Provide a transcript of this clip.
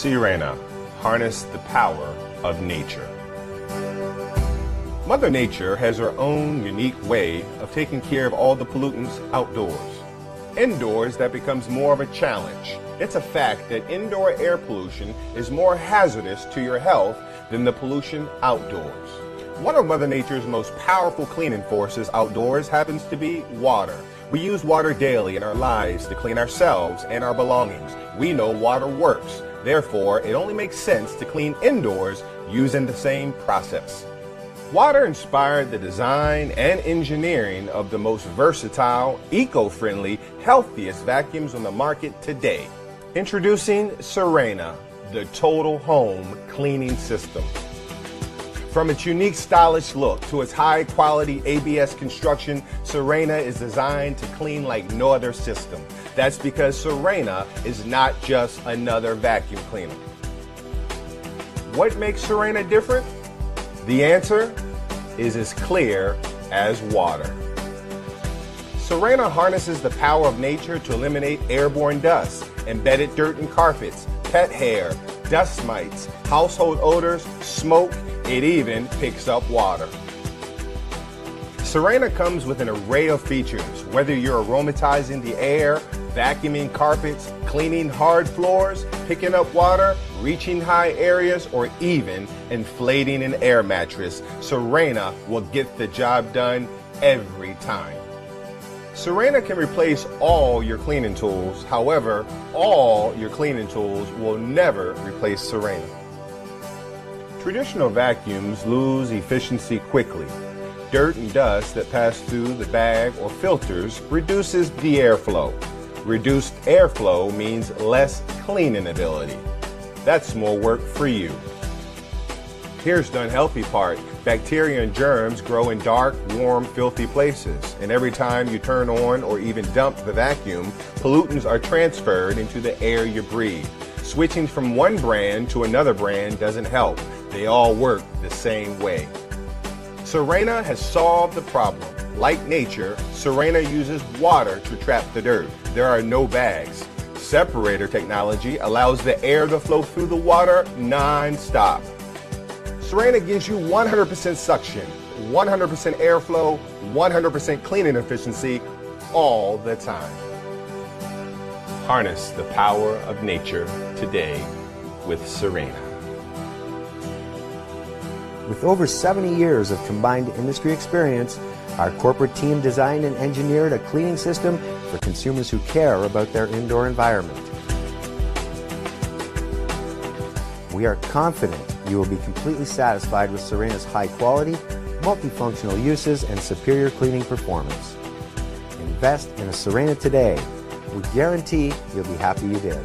Sirena, harness the power of nature. Mother Nature has her own unique way of taking care of all the pollutants outdoors. Indoors, that becomes more of a challenge. It's a fact that indoor air pollution is more hazardous to your health than the pollution outdoors. One of Mother Nature's most powerful cleaning forces outdoors happens to be water. We use water daily in our lives to clean ourselves and our belongings. We know water works. Therefore, it only makes sense to clean indoors using the same process. Water inspired the design and engineering of the most versatile, eco-friendly, healthiest vacuums on the market today. Introducing Sirena, the total home cleaning system. From its unique stylish look to its high-quality ABS construction, Sirena is designed to clean like no other system. That's because Sirena is not just another vacuum cleaner. What makes Sirena different? The answer is as clear as water. Sirena harnesses the power of nature to eliminate airborne dust, embedded dirt and carpets, pet hair, dust mites, household odors, smoke. It even picks up water. Sirena comes with an array of features, whether you're aromatizing the air, vacuuming carpets, cleaning hard floors, picking up water, reaching high areas, or even inflating an air mattress. Sirena will get the job done every time. Sirena can replace all your cleaning tools. However, all your cleaning tools will never replace Sirena. Traditional vacuums lose efficiency quickly. Dirt and dust that pass through the bag or filters reduces the airflow. Reduced airflow means less cleaning ability. That's more work for you. Here's the unhealthy part. Bacteria and germs grow in dark, warm, filthy places. And every time you turn on or even dump the vacuum, pollutants are transferred into the air you breathe. Switching from one brand to another brand doesn't help. They all work the same way. Sirena has solved the problem. Like nature, Sirena uses water to trap the dirt. There are no bags. Separator technology allows the air to flow through the water non-stop. Sirena gives you 100% suction, 100% airflow, 100% cleaning efficiency all the time. Harness the power of nature today with Sirena. With over 70 years of combined industry experience, our corporate team designed and engineered a cleaning system for consumers who care about their indoor environment. We are confident you will be completely satisfied with Sirena's high quality, multifunctional uses, and superior cleaning performance. Invest in a Sirena today. We guarantee you'll be happy you did.